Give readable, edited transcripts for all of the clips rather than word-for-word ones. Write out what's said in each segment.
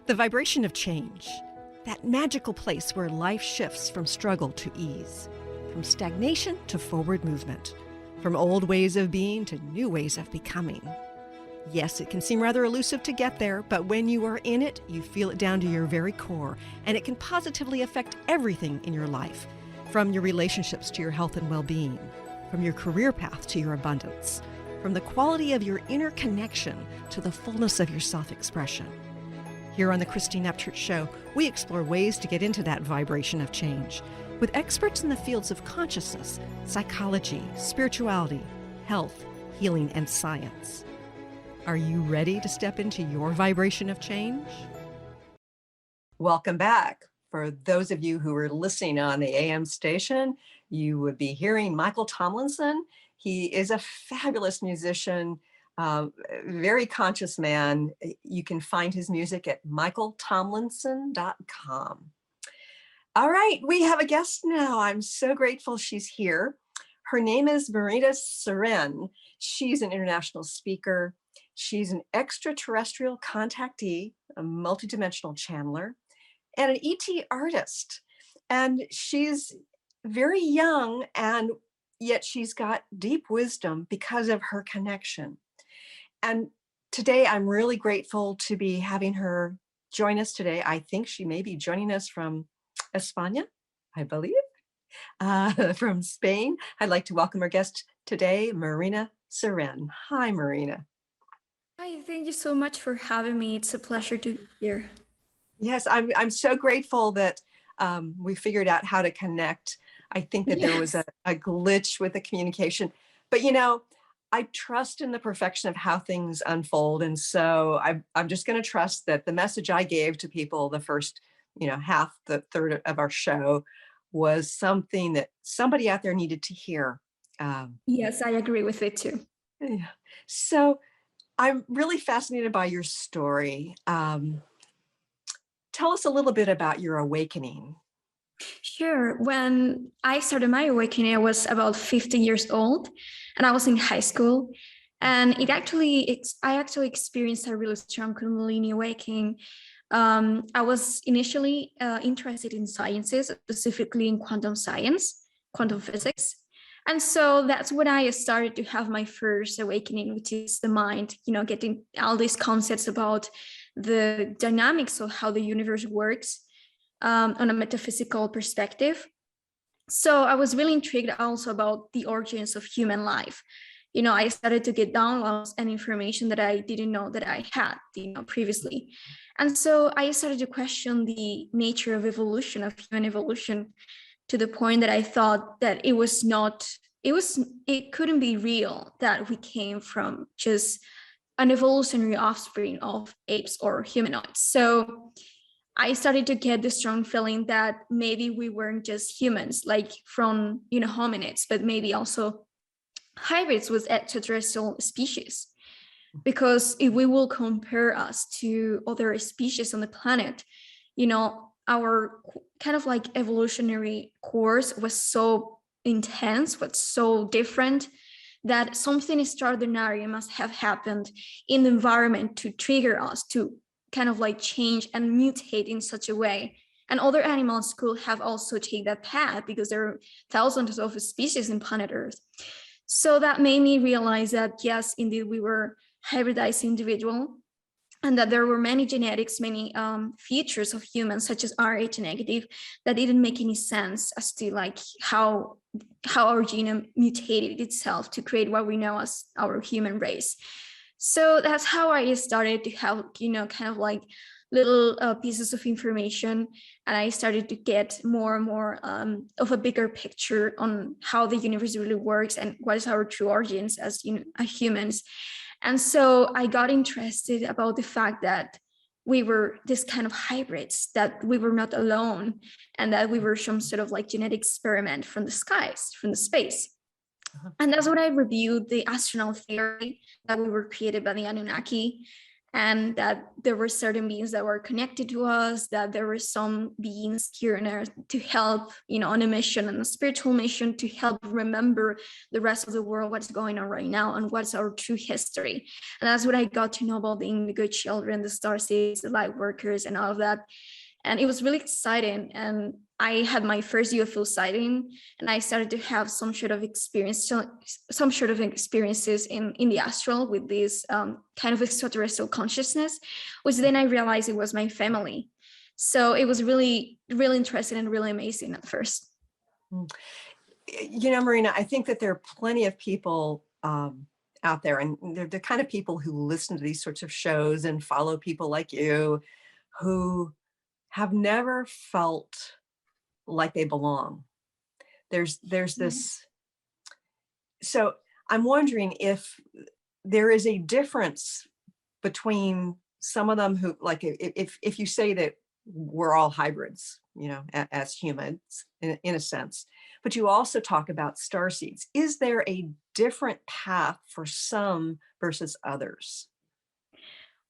The vibration of change, that magical place where life shifts from struggle to ease, from stagnation to forward movement, from old ways of being to new ways of becoming. Yes, it can seem rather elusive to get there, but when you are in it, you feel it down to your very core, and it can positively affect everything in your life, from your relationships to your health and well-being, from your career path to your abundance, from the quality of your inner connection to the fullness of your self-expression. Here on the Christine Upchurch Show, we explore ways to get into that vibration of change with experts in the fields of consciousness, psychology, spirituality, health, healing, and science. Are you ready to step into your vibration of change? Welcome back. For those of you who are listening on the AM station, you would be hearing Michael Tomlinson. He is a fabulous musician, very conscious man. You can find his music at michaeltomlinson.com. All right, we have a guest now. I'm so grateful she's here. Her name is Marina Seren. She's an international speaker. She's an extraterrestrial contactee, a multidimensional channeler, and an ET artist. And she's very young, and yet she's got deep wisdom because of her connection. And today I'm really grateful to be having her join us today. I think she may be joining us from España, I believe, from Spain. I'd like to welcome our guest today, Marina Seren. Hi, Marina. Hi, thank you so much for having me. It's a pleasure to be here. Yes, I'm so grateful that we figured out how to connect. I think that there was a glitch with the communication, but you know, I trust in the perfection of how things unfold. And so I'm just going to trust that the message I gave to people the first, third of our show was something that somebody out there needed to hear. Yes, I agree with it too. Yeah. So I'm really fascinated by your story. Tell us a little bit about your awakening. Sure. When I started my awakening, I was about 15 years old and I was in high school. And I actually experienced a really strong Kundalini awakening. I was initially interested in sciences, specifically in quantum science, quantum physics. And so that's when I started to have my first awakening, which is the mind, getting all these concepts about the dynamics of how the universe works on a metaphysical perspective. So I was really intrigued also about the origins of human life. I started to get downloads and information that I didn't know that I had, previously. And so I started to question the nature of evolution, of human evolution, to the point that I thought that it couldn't be real, that we came from just an evolutionary offspring of apes or humanoids. So I started to get the strong feeling that maybe we weren't just humans, like from, hominids, but maybe also hybrids with extraterrestrial species. Because if we will compare us to other species on the planet, our kind of like evolutionary course was so intense, was so different, that something extraordinary must have happened in the environment to trigger us to kind of like change and mutate in such a way. And other animals could have also taken that path because there are thousands of species in planet Earth. So that made me realize that, yes, indeed, we were hybridized individual, and that there were many genetics, many features of humans, such as Rh negative, that didn't make any sense as to like how our genome mutated itself to create what we know as our human race. So that's how I started to have, kind of like little pieces of information, and I started to get more and more of a bigger picture on how the universe really works and what is our true origins as humans. And so I got interested about the fact that we were this kind of hybrids, that we were not alone, and that we were some sort of like genetic experiment from the skies, from the space. And that's when I reviewed the astronaut theory that we were created by the Anunnaki. and that there were certain beings that were connected to us, that there were some beings here on earth to help, on a mission, on a spiritual mission, to help remember the rest of the world, what's going on right now, and what's our true history. And that's what I got to know about the indigo children, the starseeds, the light workers, and all of that. And it was really exciting. And I had my first UFO sighting, and I started to have some sort of experiences in the astral with this kind of extraterrestrial consciousness, which then I realized it was my family. So it was really, really interesting and really amazing at first. Marina, I think that there are plenty of people out there, and they're the kind of people who listen to these sorts of shows and follow people like you, who have never felt like they belong. There's this. So I'm wondering if there is a difference between some of them who, like, if you say that we're all hybrids, as humans in a sense, but you also talk about starseeds. Is there a different path for some versus others?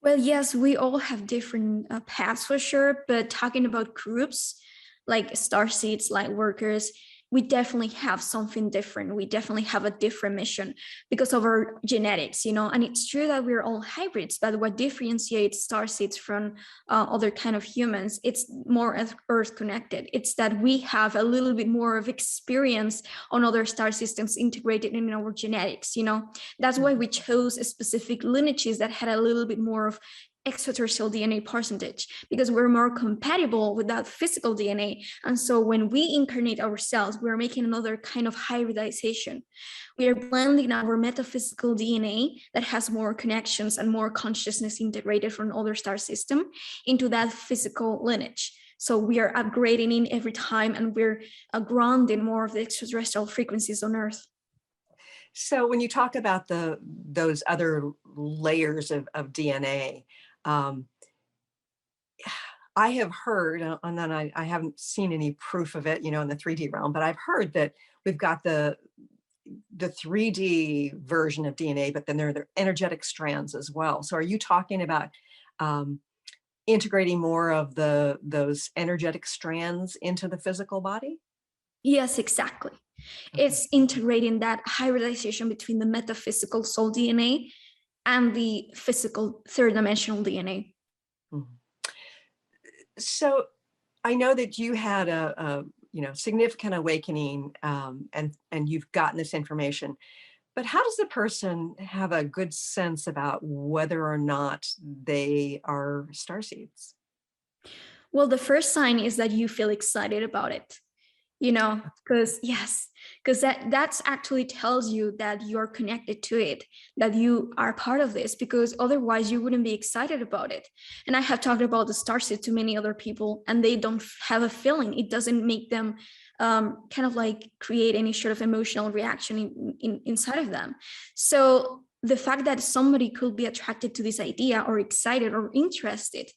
Well, yes, we all have different paths for sure, but talking about groups like starseeds, light workers, we definitely have something different. We definitely have a different mission because of our genetics, and it's true that we're all hybrids, but what differentiates starseeds from other kind of humans, it's more earth connected. It's that we have a little bit more of experience on other star systems integrated in our genetics. That's why we chose specific lineages that had a little bit more of extraterrestrial DNA percentage, because we're more compatible with that physical DNA. And so when we incarnate ourselves, we're making another kind of hybridization. We are blending our metaphysical DNA that has more connections and more consciousness integrated from other star system into that physical lineage. So we are upgrading in every time, and we're grounding more of the extraterrestrial frequencies on Earth. So when you talk about those other layers of DNA, I have heard, and then I haven't seen any proof of it, in the 3D realm, but I've heard that we've got the 3D version of DNA, but then there are energetic strands as well. So are you talking about integrating more of those energetic strands into the physical body? Yes, exactly. Okay. It's integrating that hybridization between the metaphysical soul DNA and the physical third dimensional DNA. Mhm. So I know that you had a significant awakening, and you've gotten this information, but how does the person have a good sense about whether or not they are starseeds? Well, the first sign is that you feel excited about it, because that's actually tells you that you're connected to it, that you are part of this, because otherwise you wouldn't be excited about it. And I have talked about the starseed to many other people, and they don't have a feeling. It doesn't make them kind of like create any sort of emotional reaction inside of them. So the fact that somebody could be attracted to this idea or excited or interested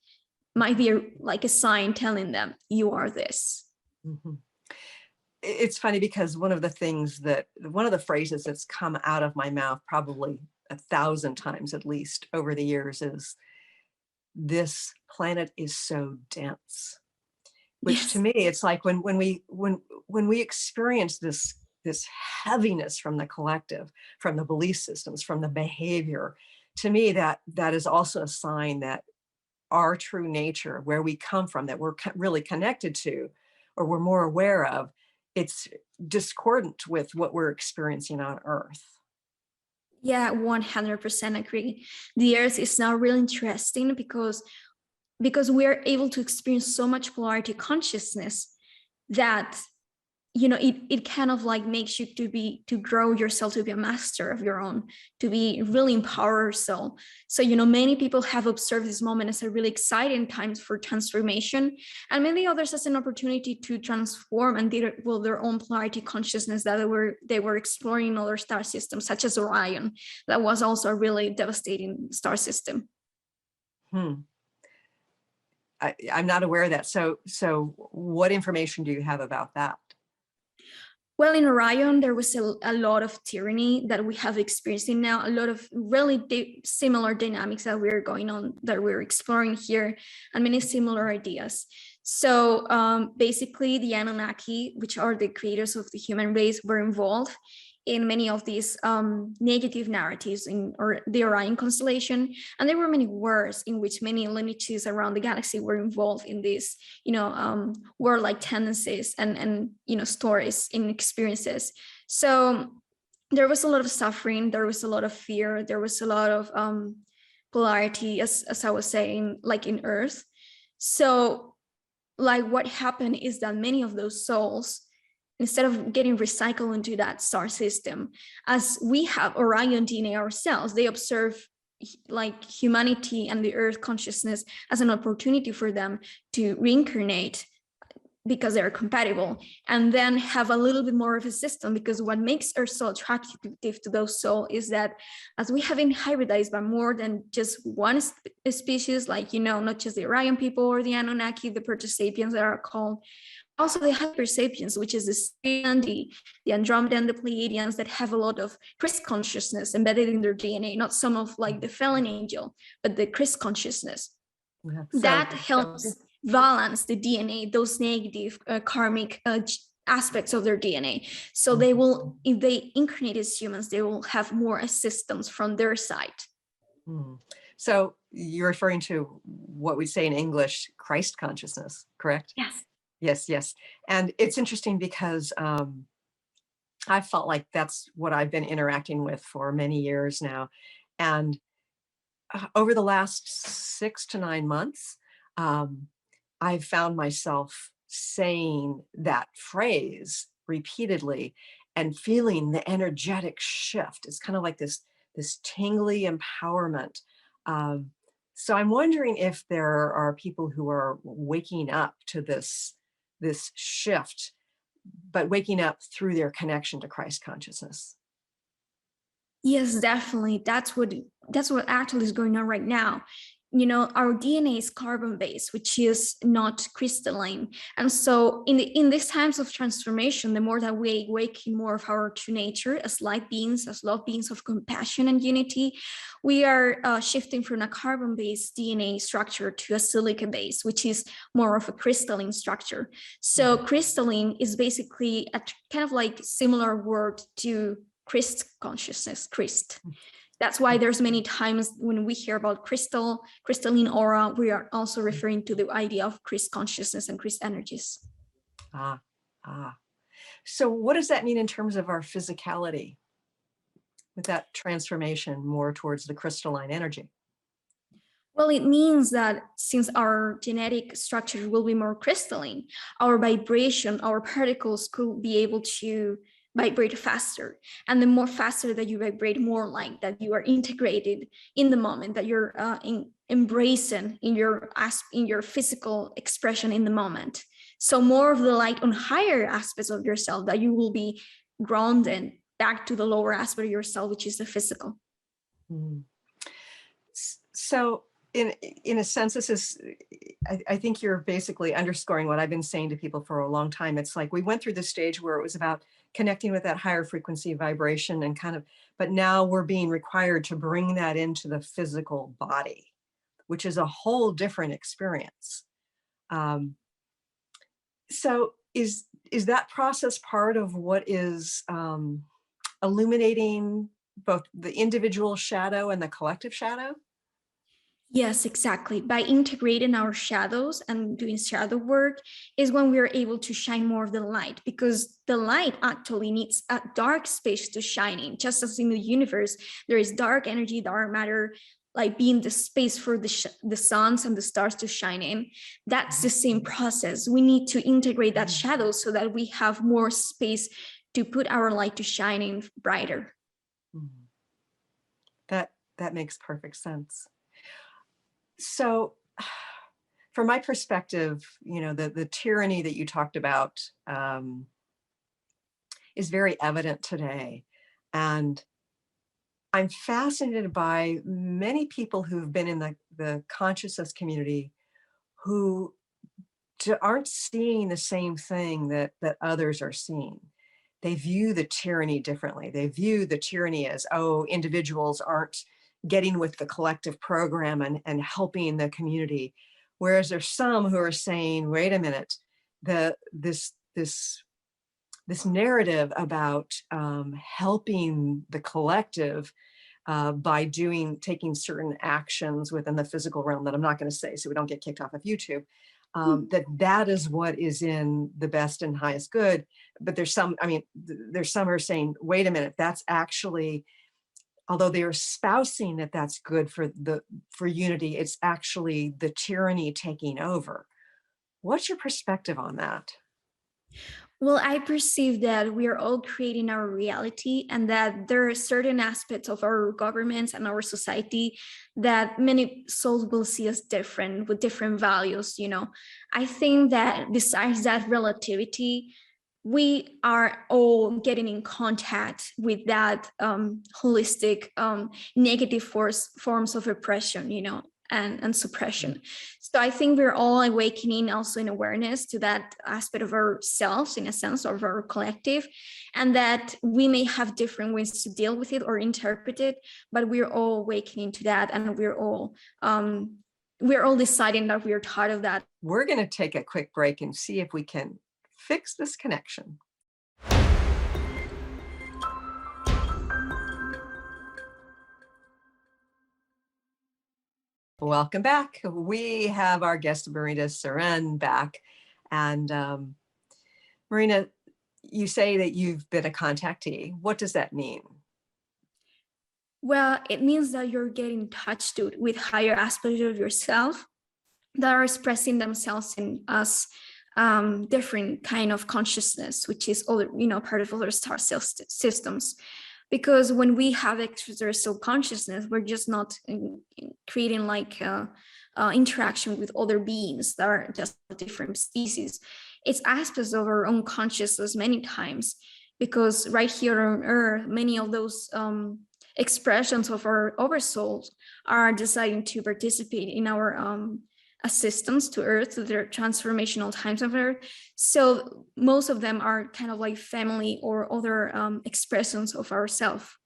might be like a sign telling them you are this. Mm-hmm. It's funny because one of the phrases that's come out of my mouth probably 1,000 times at least over the years is, this planet is so dense, which to me, it's like when we experience this heaviness from the collective, from the belief systems, from the behavior, to me, that is also a sign that our true nature, where we come from, that we're really connected to, or we're more aware of, it's discordant with what we're experiencing on Earth. Yeah, 100% agree. The Earth is now really interesting because we are able to experience so much polarity consciousness that it kind of like makes you to grow yourself, to be a master of your own, to be really empower yourself. So many people have observed this moment as a really exciting time for transformation, and many others as an opportunity to transform and their own polarity consciousness that they were exploring in other star systems, such as Orion. That was also a really devastating star system. I'm not aware of that. So what information do you have about that? Well, in Orion, there was a lot of tyranny that we have experiencing now, a lot of really similar dynamics that we're going on, that we're exploring here, and many similar ideas. So basically, the Anunnaki, which are the creators of the human race, were involved in many of these negative narratives in or the Orion constellation. And there were many wars in which many lineages around the galaxy were involved in these, warlike tendencies and stories and experiences. So there was a lot of suffering, there was a lot of fear, there was a lot of polarity, as I was saying, like in Earth. So like what happened is that many of those souls, instead of getting recycled into that star system, as we have Orion DNA ourselves, they observe like humanity and the Earth consciousness as an opportunity for them to reincarnate because they're compatible, and then have a little bit more of a system. Because what makes Earth so attractive to those souls is that as we have been hybridized by more than just one species, like, not just the Orion people or the Anunnaki, the proto-sapiens that are called, also the hyper-sapiens, which is the Sirian, the Andromeda, and the Pleiadians, that have a lot of Christ consciousness embedded in their DNA, not some of like the fallen angel, but the Christ consciousness. That helps balance the DNA, those negative karmic aspects of their DNA. So they will, if they incarnate as humans, they will have more assistance from their side. So you're referring to what we say in English, Christ consciousness, correct? Yes. Yes, yes. And it's interesting because I felt like that's what I've been interacting with for many years now. And over the last 6 to 9 months, I've found myself saying that phrase repeatedly and feeling the energetic shift. It's kind of like this tingly empowerment. So I'm wondering if there are people who are waking up to this shift, but waking up through their connection to Christ consciousness. Yes, definitely. That's what actually is going on right now. Our DNA is carbon-based, which is not crystalline. And so in these times of transformation, the more that we awaken more of our true nature as light beings, as love beings of compassion and unity, we are shifting from a carbon-based DNA structure to a silica-based, which is more of a crystalline structure. So crystalline is basically a kind of like similar word to Christ consciousness, Christ. That's why there's many times when we hear about crystalline aura, we are also referring to the idea of Christ consciousness and Christ energies. So what does that mean in terms of our physicality with that transformation more towards the crystalline energy? Well, it means that since our genetic structure will be more crystalline, our vibration, our particles could be able to vibrate faster. And the more faster that you vibrate, more like that you are integrated in the moment, that you're embracing in your physical expression in the moment. So more of the light on higher aspects of yourself, that you will be grounded back to the lower aspect of yourself, which is the physical. So in a sense, this is, I think you're basically underscoring what I've been saying to people for a long time. It's like we went through this stage where it was about connecting with that higher frequency vibration and but now we're being required to bring that into the physical body, which is a whole different experience. So is that process part of what is illuminating both the individual shadow and the collective shadow? Yes, exactly. By integrating our shadows and doing shadow work is when we are able to shine more of the light, because the light actually needs a dark space to shine in. Just as in the universe, there is dark energy, dark matter, like being the space for the suns and the stars to shine in. That's the same process. We need to integrate that shadow so that we have more space to put our light to shine in brighter. That makes perfect sense. So from my perspective, the tyranny that you talked about is very evident today. And I'm fascinated by many people who've been in the consciousness community who aren't seeing the same thing that others are seeing. they view the tyranny differently. They view the tyranny as, oh, individuals aren't getting with the collective program and helping the community. Whereas there's some who are saying, wait a minute, this narrative about helping the collective by taking certain actions within the physical realm that I'm not going to say so we don't get kicked off of YouTube, that is what is in the best and highest good. But there's some who are saying, wait a minute, that's actually, although they are espousing that that's good for unity, it's actually the tyranny taking over. What's your perspective on that? Well, I perceive that we are all creating our reality, and that there are certain aspects of our governments and our society that many souls will see as different, with different values. I think that besides that relativity, we are all getting in contact with that holistic negative forms of oppression, and suppression. So I think we're all awakening also in awareness to that aspect of ourselves, in a sense, of our collective, and that we may have different ways to deal with it or interpret it, but we're all awakening to that, and we're all deciding that we're tired of that. We're going to take a quick break and see if we can fix this connection. Welcome back. We have our guest, Marina Seren, back. And Marina, you say that you've been a contactee. What does that mean? Well, it means that you're getting touched with higher aspects of yourself that are expressing themselves in us different kind of consciousness, which is other, part of other star systems. Because when we have extraterrestrial consciousness, we're just not creating like interaction with other beings that are just different species. It's aspects of our own consciousness many times, because right here on Earth, many of those expressions of our oversouls are deciding to participate in our assistance to Earth, to their transformational times of Earth. So most of them are kind of like family or other expressions of ourself.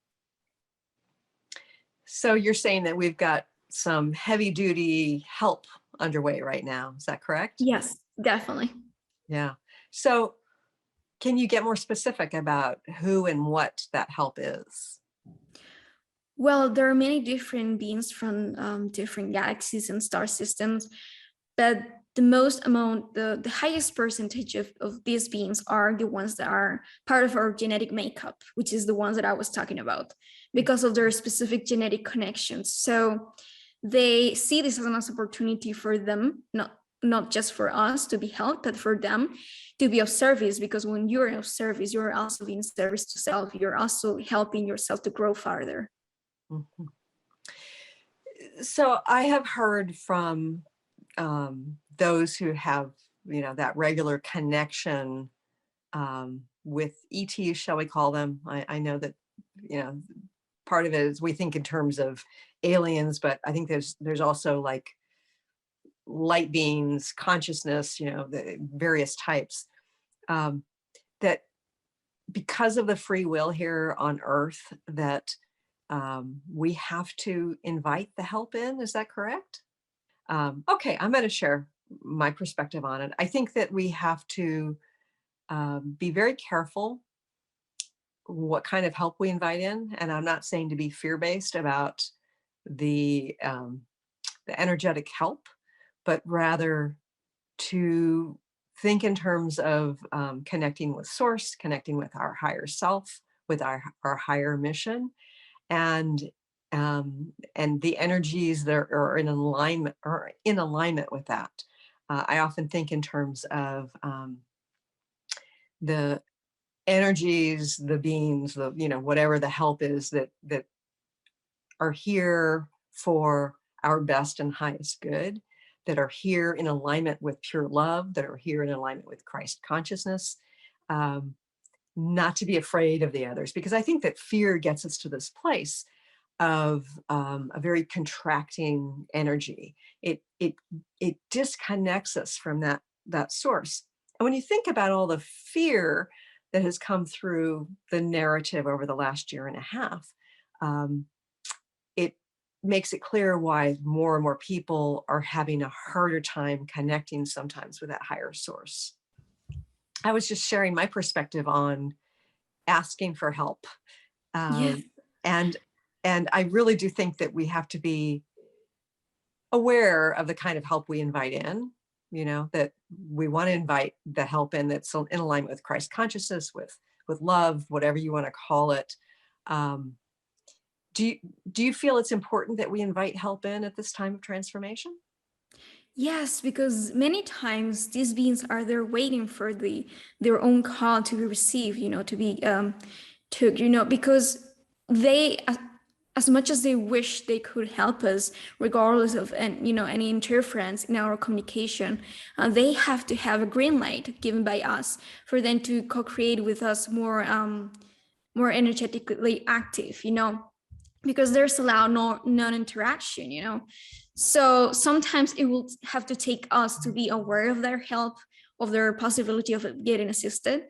So you're saying that we've got some heavy duty help underway right now. Is that correct? Yes, definitely. Yeah. So can you get more specific about who and what that help is? Well, there are many different beings from different galaxies and star systems, but the highest percentage of these beings are the ones that are part of our genetic makeup, which is the ones that I was talking about, because of their specific genetic connections. So they see this as an opportunity for them, not just for us to be helped, but for them to be of service, because when you're of service, you're also being service to self. You're also helping yourself to grow farther. Mm-hmm. So I have heard from those who have, that regular connection with ETs, shall we call them? I know that, part of it is we think in terms of aliens, but I think there's also like light beings, consciousness, the various types, that because of the free will here on Earth, that we have to invite the help in. Is that correct? Okay, I'm going to share my perspective on it. I think that we have to be very careful what kind of help we invite in. And I'm not saying to be fear-based about the energetic help, but rather to think in terms of connecting with source, connecting with our higher self, with our higher mission, and the energies that are in alignment with that. I often think in terms of the energies, the beings, whatever the help is that are here for our best and highest good, that are here in alignment with pure love, that are here in alignment with Christ consciousness. Not to be afraid of the others, because I think that fear gets us to this place of a very contracting energy. It disconnects us from that source. And when you think about all the fear that has come through the narrative over the last year and a half, it makes it clear why more and more people are having a harder time connecting sometimes with that higher source. I was just sharing my perspective on asking for help. Yes. And I really do think that we have to be aware of the kind of help we invite in, that we want to invite the help in that's in alignment with Christ consciousness, with love, whatever you want to call it. Do you feel it's important that we invite help in at this time of transformation? Yes, because many times these beings are there waiting for their own call to be received, to be took, because they, as much as they wish they could help us, regardless of any interference in our communication, they have to have a green light given by us for them to co-create with us more energetically active, because there's allowed non-interaction. So sometimes it will have to take us to be aware of their help, of their possibility of getting assisted,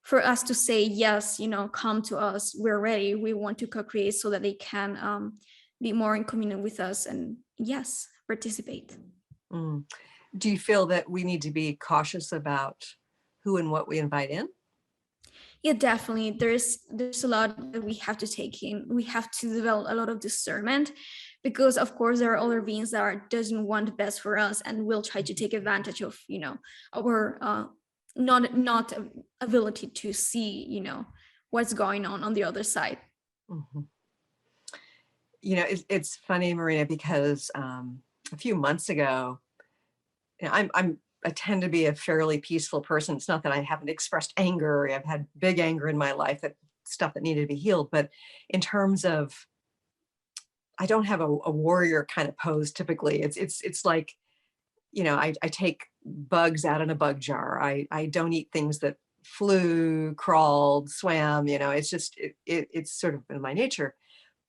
for us to say, yes, come to us, we're ready, we want to co-create, so that they can be more in communion with us and, yes, participate. Do you feel that we need to be cautious about who and what we invite in? Yeah, definitely. There's a lot that we have to take in. We have to develop a lot of discernment, because of course there are other beings that doesn't want the best for us and will try to take advantage of our not ability to see what's going on the other side. Mm-hmm. It's funny, Marina, because a few months ago, I tend to be a fairly peaceful person. It's not that I haven't expressed anger. I've had big anger in my life, that stuff that needed to be healed. But in terms of, I don't have a warrior kind of pose typically. It's like, I take bugs out in a bug jar. I don't eat things that flew, crawled, swam. It's sort of in my nature.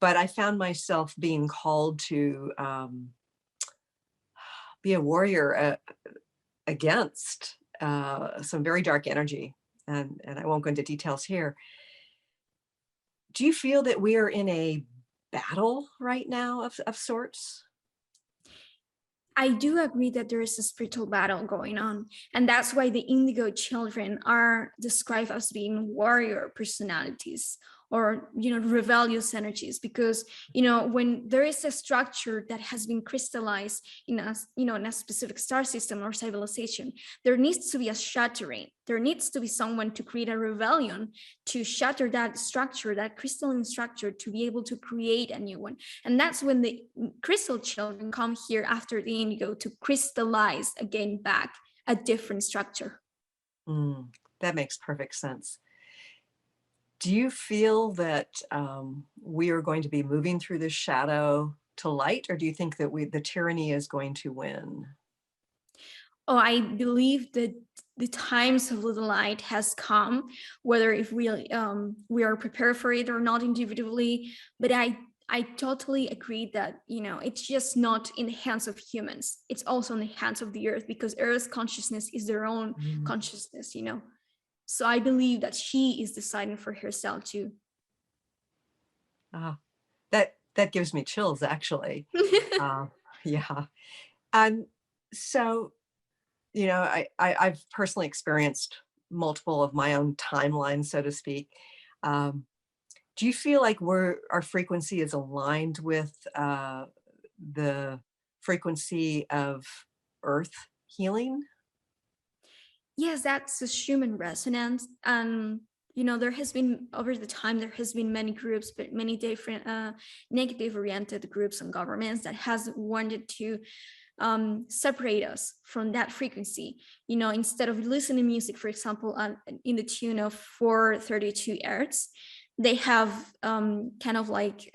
But I found myself being called to be a warrior against some very dark energy, and I won't go into details here. Do you feel that we are in a battle right now of sorts? I do agree that there is a spiritual battle going on, and that's why the indigo children are described as being warrior personalities, or rebellious energies, because when there is a structure that has been crystallized in a specific star system or civilization, there needs to be a shattering. There needs to be someone to create a rebellion to shatter that structure, that crystalline structure, to be able to create a new one. And that's when the crystal children come here after the indigo to crystallize again back a different structure. That makes perfect sense. Do you feel that we are going to be moving through this shadow to light, or do you think that the tyranny is going to win? Oh, I believe that the times of the light has come, whether if we are prepared for it or not individually. But I totally agree that it's just not in the hands of humans. It's also in the hands of the earth, because Earth's consciousness is their own consciousness. So I believe that she is deciding for herself too. That gives me chills, actually. Yeah. And so, I've personally experienced multiple of my own timelines, so to speak. Do you feel like our frequency is aligned with the frequency of Earth healing? Yes, that's a human resonance. And there has been, over the time, there has been many groups, but many different negative oriented groups and governments that has wanted to separate us from that frequency. Instead of listening music, for example, in the tune of 432 hertz, they have kind of like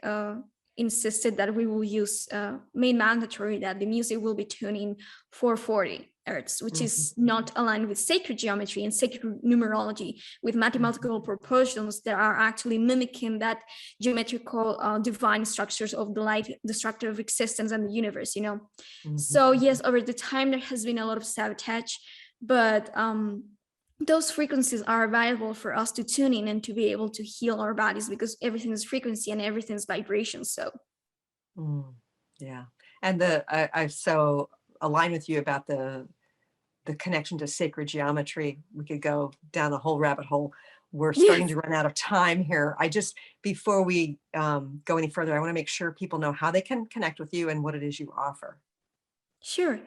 insisted that we will use, made mandatory that the music will be tuning 440 hertz, which is not aligned with sacred geometry and sacred numerology, with mathematical proportions that are actually mimicking that geometrical divine structures of the light, the structure of existence and the universe. So yes, over the time there has been a lot of sabotage, but those frequencies are available for us to tune in and to be able to heal our bodies, because everything is frequency and everything is vibration. So Yeah. And I so align with you about the connection to sacred geometry. We could go down a whole rabbit hole. We're starting yes, to run out of time here. Before we go any further, I want to make sure people know how they can connect with you and what it is you offer. sure.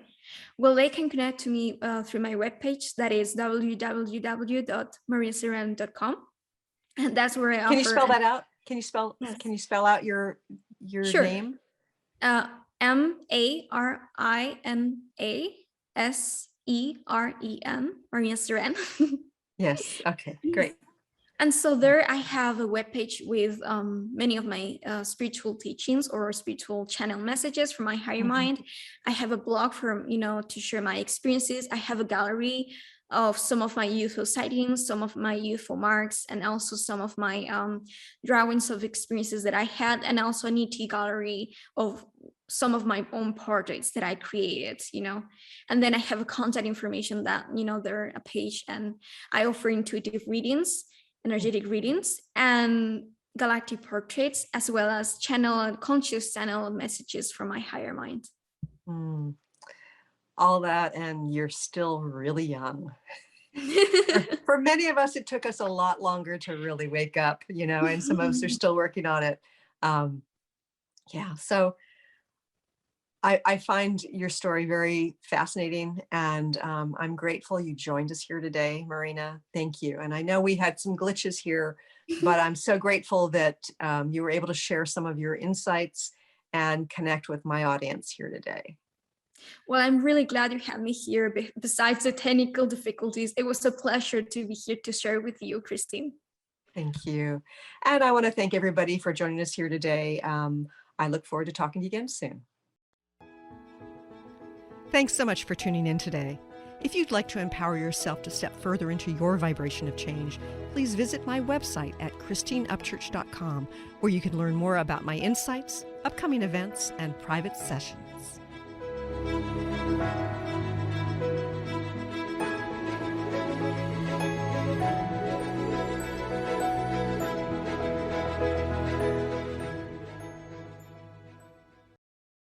Well, they can connect to me through my webpage, that is www.marinaseren.com. And that's where I Can you offer. spell that out? Yes. Can you spell out your Sure. name? MARINASEREN, Marina Seren. Yes. Okay, great. And so there I have a webpage with many of my spiritual teachings or spiritual channel messages from my higher mind. I have a blog for, to share my experiences. I have a gallery of some of my UFO sightings, some of my UFO marks, and also some of my drawings of experiences that I had, and also an ET gallery of some of my own portraits that I created, and then I have a contact information that, there a page, and I offer intuitive readings, energetic readings, and galactic portraits, as well as conscious channel messages from my higher mind. All that, and you're still really young. For many of us, it took us a lot longer to really wake up, and some of us are still working on it. So I find your story very fascinating, and I'm grateful you joined us here today, Marina. Thank you. And I know we had some glitches here, but I'm so grateful that you were able to share some of your insights and connect with my audience here today. Well, I'm really glad you had me here. Besides the technical difficulties, it was a pleasure to be here to share with you, Christine. Thank you. And I want to thank everybody for joining us here today. I look forward to talking to you again soon. Thanks so much for tuning in today. If you'd like to empower yourself to step further into your vibration of change, please visit my website at christineupchurch.com, where you can learn more about my insights, upcoming events, and private sessions.